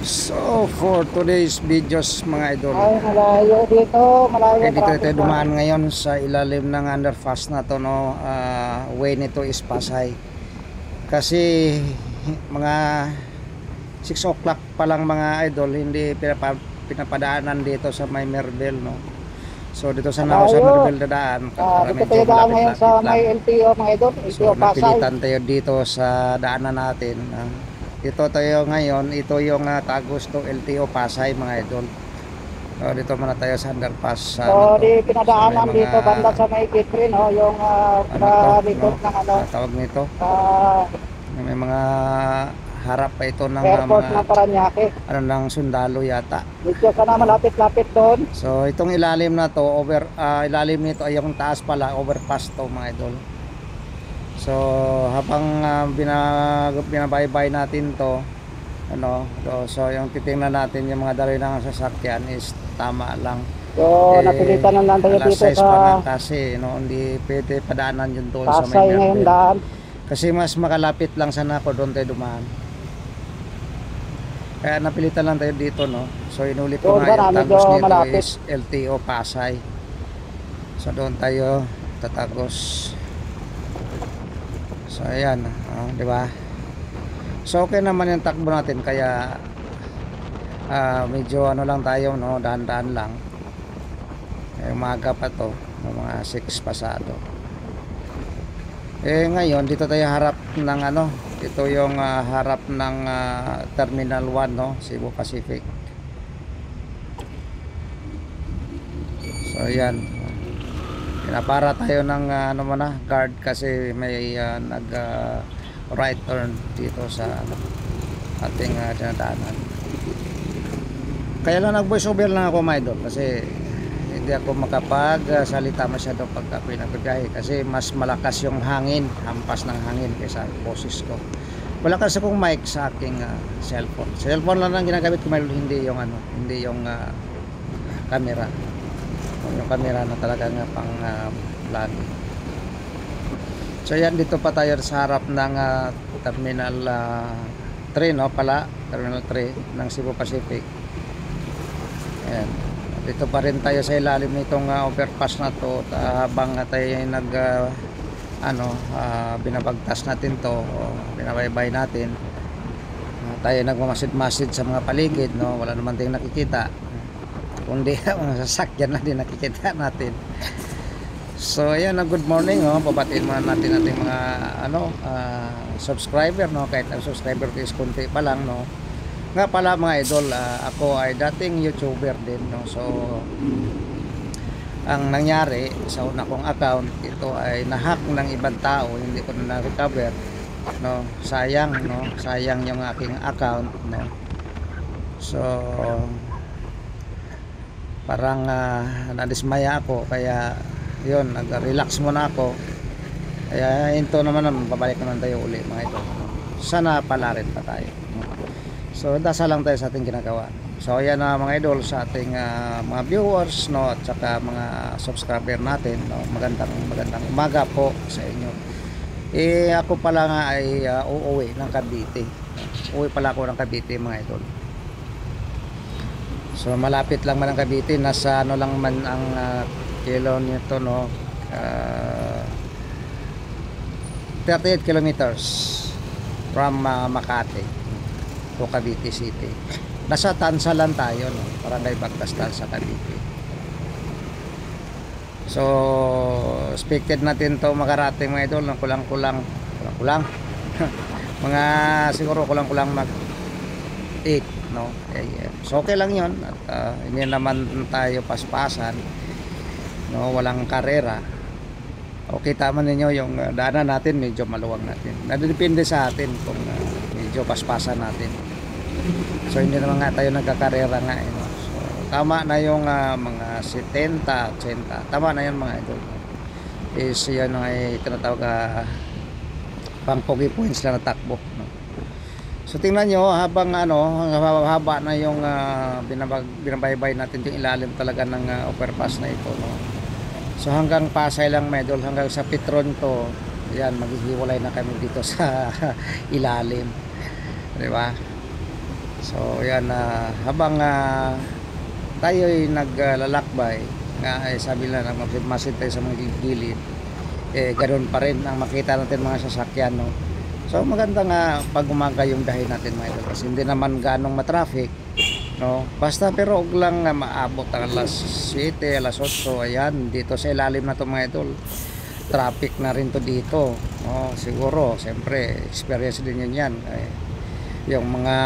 So for today's videos mga idol, Ay, malayo dito, malayo dito traffic tayo na. dumaan ngayon sa ilalim ng underpass na to, no. Way nito is Pasay. Kasi mga 6 o'clock pa lang mga idol, hindi pinapadaanan dito sa may Mervel, no. So dito sa Nao sa Malayo. Mervel dadaan, Dito medyo tayo daan ngayon malapit-lapit sa lang. may LTO mga idol, LTO So Pasay. napilitan tayo dito sa daanan natin. Dito tayo ngayon, ito yung Tagusto LTO Pasay mga idol. So dito muna tayo sa underpass sa So, to. di So, may pinadaanan mga dito banda sa may gate no, yung ano to, no? likod ng ano, Tawag nito. ah, May mga harap pa ito ng airport mga ng Paranaque. ano ng sundalo yata. Dito ka na malapit-lapit doon. So itong ilalim na to, ilalim nito ay yung taas pala, overpass to mga idol. So habang binabaybay natin to, ano, so yung titingnan natin yung mga daloy ng sasakyan is tama lang. So, napilitan na lang tayo Alas dito 6 pa nga sa kasi, no, hindi pwede padaanan yun doon sa Pasay may ngayon Mervel. daan. Kasi mas makalapit lang sana ako doon tayo dumaan. Kaya napilitan lang tayo dito, no. So inulit ko Doon nga ba na, yung medyo tagos nito malapit. is LTO Pasay. So doon tayo tatagos. So ayan, di ba? So okay naman yung takbo natin, kaya medyo ano lang tayo, no, dahan-dahan lang. Umaga pa to, mga 6 pasado. Ngayon dito tayo harap ng ano, ito yung harap ng Terminal 1, no, Cebu Pacific. So ayan, pinapara tayo ng ano muna, guard kasi may nag right turn dito sa ating dinadaanan. Kaya lang nag voice over lang ako mga idol, kasi hindi ako makapagsalita masyado pag ako'y nagbibiyahe kasi mas malakas yung hangin, hampas ng hangin kaysa boses ko. Wala kasi akong mic sa aking cellphone lang ang ginagamit ko, hindi yung ano, hindi yung camera, yung camera na talaga nga pang vlog. So yan, dito pa tayo sa harap ng Terminal 3, no, pala Terminal 3 ng Cebu Pacific. Ayan. Dito pa rin tayo sa ilalim nitong overpass na to, habang tayo nag binabagtas natin to, binabaybay natin. Tayo nagmamasid-masid sa mga paligid, no, wala naman tayong nakikita, kundi mga sasakyan na din nakikita natin. So ayan, good morning, no. Babatiin muna natin ating mga subscriber, no, kahit ang subscriber ko is konti pa lang, no. Nga pala mga idol, ako ay dating YouTuber din, no. So ang nangyari sa una kong account, ito ay nahack ng ibang tao, hindi ko na recover, no. Sayang, no, sayang yung aking account, no. So parang nadismaya ako, kaya yun, nag-relax muna ako. Kaya ito naman, babalik naman tayo uli mga idol. Sana pala rin pa tayo. So dasal lang tayo sa ating ginagawa. So ayan na mga idol, sa ating mga viewers, no, at saka mga subscriber natin, no, magandang umaga po sa inyo. Ako pala nga ay uuwi ng Cavite. Uwi pala ako ng Cavite mga idol. So malapit lang man ang Cavite, nasa ano lang man ang kilo nito, no, 38 kilometers from Makati to Cavite City. Nasa Tansa lang tayo, no, Barangay Bagtas, Tansa, Cavite. So expected natin to makarating mga idol ng kulang mga siguro kulang mag 8, no, AM. So okay lang yun, at hindi naman tayo paspasan, no, walang karera. Okay, tama ninyo yung daanan natin, medyo maluwag natin. Nadepende sa atin kung medyo paspasan natin. So hindi naman nga tayo nagkakarera nga, no? So tama na yung mga 70, 80. Tama na yun mga idol. Is yan ay tinatawag pang pogi points lang na takbo, no? So tingnan nyo, habang haba na yung binabaybay natin yung ilalim talaga ng overpass na ito, no? So hanggang Pasay lang medol, hanggang sa Petron to, yan, maghihiwalay na kami dito sa ilalim, di ba? So yan, habang tayo'y naglalakbay nga, sabi nila na masid tayo sa mga gilid, ganoon pa rin ang makita natin mga sasakyan, no? So maganda nga pag umaga yung dahi natin mga idol, kasi hindi naman ganong matraffic, no? Basta pero huwag lang maabot ang alas 7, alas 8, ayan, dito sa ilalim na to mga idol, traffic na rin to dito, no? Siguro siyempre experience din yun yan, yung mga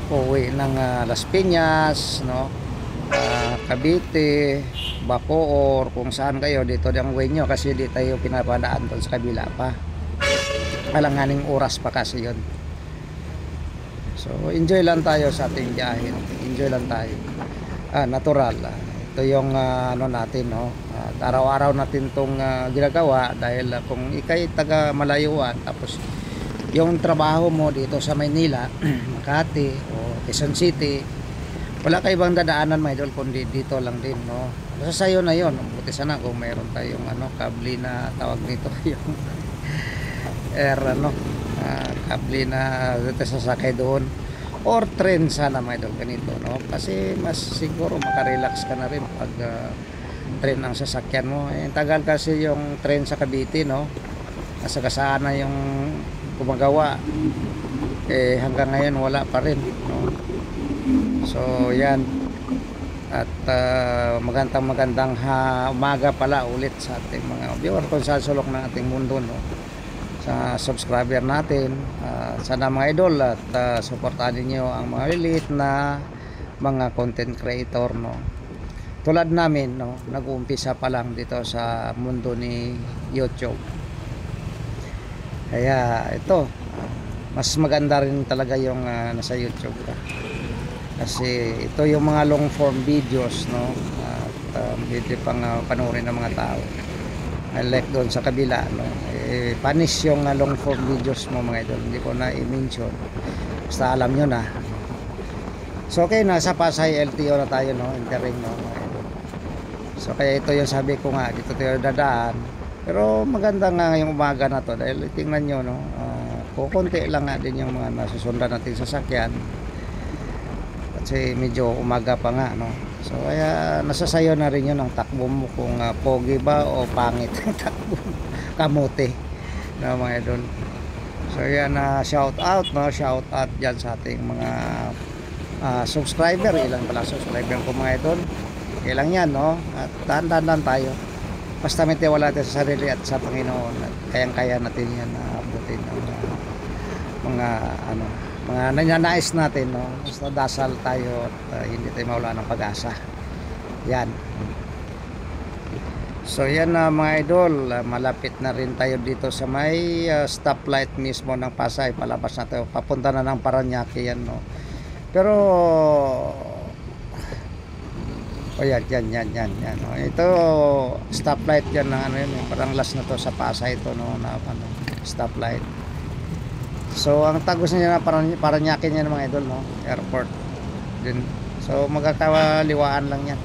uwi ng Las Piñas, no? Cavite, Bacoor, kung saan kayo, dito ang way nyo, kasi di tayo pinapadaan doon sa kabila pa, alanganing oras pa kasi yun. So enjoy lang tayo sa ating biyahe, enjoy lang tayo, natural, ito yung ano natin, no? Araw-araw natin tong ginagawa, dahil kung ikay taga malayuan, tapos yung trabaho mo dito sa Maynila, Makati o Quezon City, wala ka ibang dadaanan mga idol kundi dito lang din, no? Basta sayo na yon. Buti sana kung mayroon tayong kable na tawag nito yung air, kable na sasakay doon, or train sana mga idol ganito, no? Kasi mas siguro makarelax ka na rin pag train ang sasakyan mo. Tagal kasi yung train sa Cavite, no? Nasagasaan na yung gumagawa, hanggang ngayon wala pa rin, no? So yan, at magandang umaga pala ulit sa ating mga viewer kung saan sulok ng ating mundo, no? Sa subscriber natin, sana mga idol, at supportahan niyo ang mga elite na mga content creator, no? Tulad namin, no, nag-uumpisa pa lang dito sa mundo ni YouTube. Kaya ito, mas maganda rin talaga yung nasa YouTube ka, kasi ito yung mga long form videos, no? At pwede pang panoorin ng mga tao, like doon sa kabila, no? Panis yung long form videos mo mga idol, hindi ko na i-mention, basta alam nyo na. So okay, nasa Pasay LTO na tayo, no? Entering, no, mga idol. So kaya ito yung sabi ko nga, dito tayo dadaan, pero maganda nga yung umaga na to, dahil tingnan nyo, no, kukunti lang nga din yung mga nasusundan natin sasakyan, kasi medyo umaga pa nga, no? So kaya nasasayo na rin yun ang takbo mo, kung pogi ba o pangit ang takbo, kamote, no, mga idol. So yan, shout out, no? Shout out dyan sa ating mga subscriber. Ilan pala subscriber ko mga idol, ilang yan, no? At dahan-dahan tayo, basta may tiwala natin sa sarili at sa Panginoon, at kayang-kaya natin yan abutin ang mga nananais natin, no? Basta dasal tayo at hindi tayo mawala ng pag-asa. Yan. So yan, mga idol, malapit na rin tayo dito sa may stoplight mismo ng Pasay. Palabas na tayo, papunta na ng Parañaque yan, no? Pero yan, no? Ito stoplight yan ng parang last na to sa Pasay ito, no, na stoplight. So ang tagos niya na Parañaque niya mga idol, no? Airport din. So magkakaliwaan lang yan.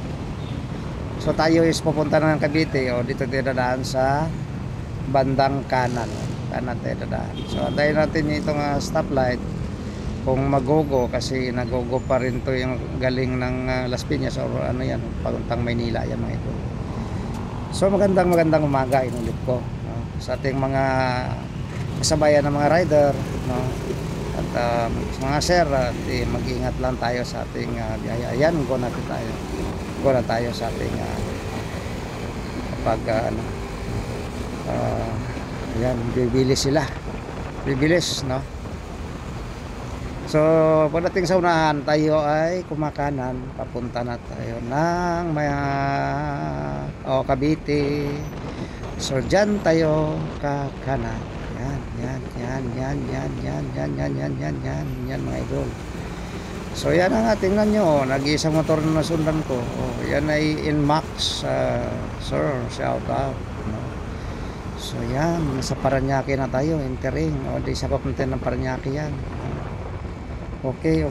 So tayo is pupunta na ng Cavite, o dito tayo dadaan sa bandang kanan. Kanan tayo dadaan. So antayin natin itong stoplight kung magogo, kasi nagogo pa rin to yung galing ng Las Piñas or yan, paguntang Maynila yan mga idol. So magandang umaga inulit ko, no? Sa ating mga kasabayan ng mga rider, no? At mga sir, mag-ingat lang tayo sa ating biyahe. Ayan, go na tayo sa ating kapag ayan, bibilis, no? So pagdating sa unahan, tayo ay kumakanan, papunta na tayo ng Cavite. So dyan tayo kakanan. Yan mga idol. So yan ang tingnan nyo, nag-iisang motor na nasundan ko. Yan ay Inmax, sir, shout out, no? So yan, sa Parañaque na tayo, entering, di sakop natin ng Parañaque yan. Okay.